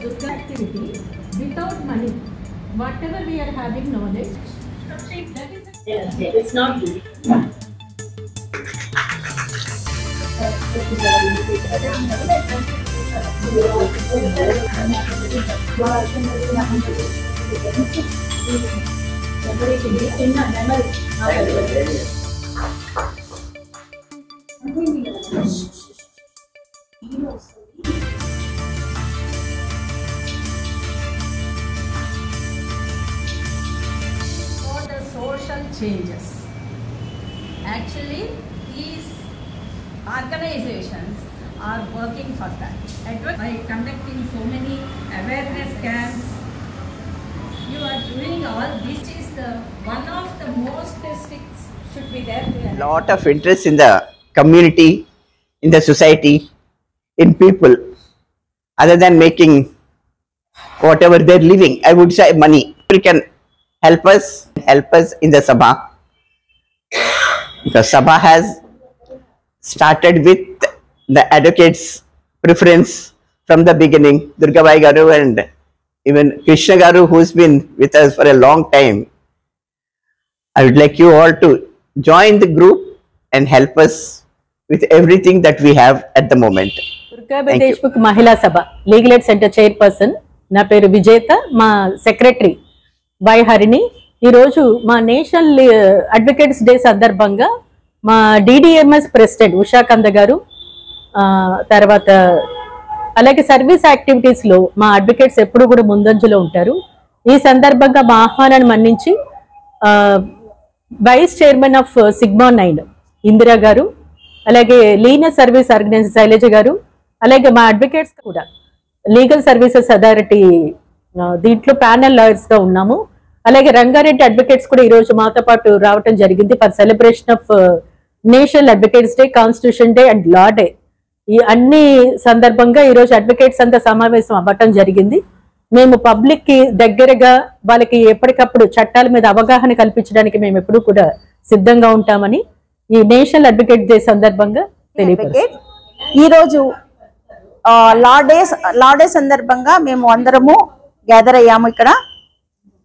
Durga activity without money. Whatever we are having knowledge, that is it's not good. for the social changes. Actually, these organizations are working for that. By conducting so many awareness camps, you are doing all this. Is the one of the most sticks should be there. Lot of interest in the community, in the society, in people, other than making whatever they're living. I would say money. People can help us in the Sabha. The Sabha has started with the advocates' preference from the beginning. Durgabai Garu and even Krishna Garu, who's been with us for a long time. I would like you all to join the group and help us with everything that we have at the moment. Durgabai Deshmukh Mahila Sabha Legal Aid Center Chairperson నా పేరు విజేత, మా secretary why Harini. ఈరోజు మా national advocates day సందర్భంగా మా డిడిఎంఎస్ president Usha కంద గారు, తర్వాత అలాగే సర్వీస్ యాక్టివిటీస్లో మా అడ్వకేట్స్ ఎప్పుడు కూడా ముందంజలో ఉంటారు. ఈ సందర్భంగా మా ఆహ్వానాన్ని మన్నించి vice chairman of Sigma 9 Indira గారు, అలాగే లీనర్ సర్వీస్ ఆర్గనైజేషన్ శైలజ గారు, అలాగే మా అడ్వకేట్స్ కూడా లీగల్ సర్వీసెస్ అథారిటీ దీంట్లో ప్యానల్ లాయర్స్ గా ఉన్నాము. అలాగే రంగారెడ్డి అడ్వకేట్స్ కూడా ఈరోజు మాతో పాటు రావటం జరిగింది for celebration of national advocates day, constitution day and law day. ఈ అన్ని సందర్భంగా ఈరోజు అడ్వకేట్స్ అంతా సమావేశం అవ్వటం జరిగింది. మేము పబ్లిక్ కి దగ్గరగా వాళ్ళకి ఎప్పటికప్పుడు చట్టాల మీద అవగాహన కల్పించడానికి మేము ఎప్పుడు కూడా సిద్ధంగా ఉంటామని ఈ నేషనల్ అడ్వకేట్ డే సందర్భంగా తెలియపరుస్తాం. ఈరోజు లా డే సందర్భంగా మేము అందరము గ్యాదర్ అయ్యాము. ఇక్కడ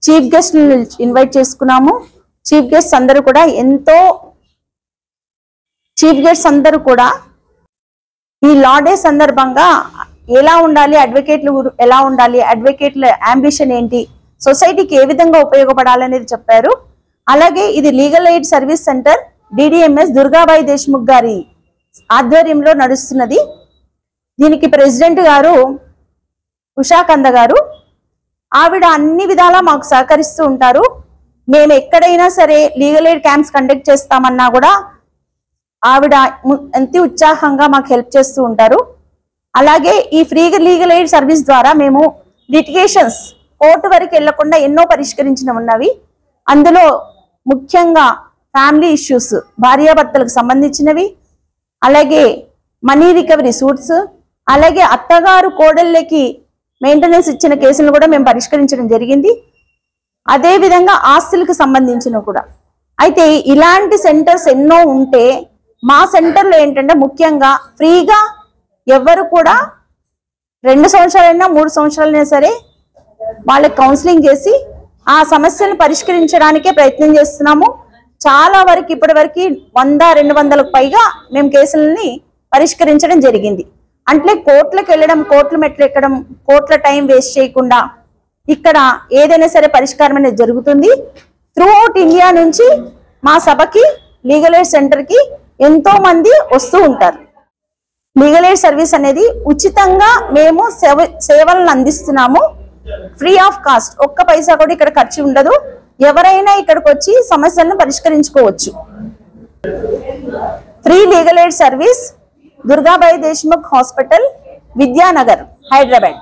చీఫ్ గెస్ట్ ఇన్వైట్ చేసుకున్నాము. చీఫ్ గెస్ట్ అందరూ కూడా ఈ లా డే సందర్భంగా ఎలా ఉండాలి, అడ్వకేట్లు ఎలా ఉండాలి, అడ్వకేట్ల అంబిషన్ ఏంటి, సొసైటీకి ఏ విధంగా ఉపయోగపడాలనేది చెప్పారు. అలాగే ఇది legal aid service centre DDMS Durgabai Deshmukh గారి ఆధ్వర్యంలో నడుస్తున్నది. దీనికి ప్రెసిడెంట్ గారు ఉషా కంద గారు. ఆవిడ అన్ని విధాలా మాకు సహకరిస్తూ ఉంటారు. మేము ఎక్కడైనా సరే లీగల్ ఎయిడ్ క్యాంప్స్ కండక్ట్ చేస్తామన్నా కూడా ఆవిడ ఎంత ఉత్సాహంగా మాకు హెల్ప్ చేస్తూ ఉంటారు. అలాగే ఈ ఫ్రీ లీగల్ ఎయిడ్ సర్వీస్ ద్వారా మేము లిటిగేషన్స్ కోర్టు వరకు వెళ్లకుండా ఎన్నో పరిష్కరించిన ఉన్నవి. అందులో ముఖ్యంగా ఫ్యామిలీ ఇష్యూస్, భార్యాభర్తలకు సంబంధించినవి, అలాగే మనీ రికవరీ సూట్స్, అలాగే అత్తగారు కోడళ్ళకి మెయింటెనెన్స్ ఇచ్చిన కేసులను కూడా మేము పరిష్కరించడం జరిగింది. అదే విధంగా ఆస్తులకు సంబంధించిన కూడా. అయితే ఇలాంటి సెంటర్స్ ఎన్నో ఉంటే మా సెంటర్లో ఏంటంటే ముఖ్యంగా ఫ్రీగా ఎవరు కూడా 2 సంవత్సరాలైనా 3 సంవత్సరాలైనా సరే వాళ్ళకి కౌన్సిలింగ్ చేసి ఆ సమస్యలను పరిష్కరించడానికే ప్రయత్నం చేస్తున్నాము. చాలా వరకు ఇప్పటి వరకు 100-200లకు పైగా మేము కేసులని పరిష్కరించడం జరిగింది. అంటే కోర్టులకు వెళ్ళడం, కోర్టుల మెట్లు ఎక్కడం, కోర్టుల టైం వేస్ట్ చేయకుండా ఇక్కడ ఏదైనా సరే పరిష్కారం అనేది జరుగుతుంది. త్రూఅవుట్ ఇండియా నుంచి మా సభకి లీగల్ ఎయిడ్ సెంటర్కి ఎంతో మంది వస్తూ ఉంటారు. లీగల్ ఎయిడ్ సర్వీస్ అనేది ఉచితంగా మేము సేవలను అందిస్తున్నాము. ఫ్రీ ఆఫ్ కాస్ట్, ఒక్క పైసా కూడా ఇక్కడ ఖర్చు ఉండదు. ఎవరైనా ఇక్కడికి వచ్చి సమస్యలను పరిష్కరించుకోవచ్చు. Free legal aid service Durgabai Deshmukh hospital, Vidyanagar, Hyderabad.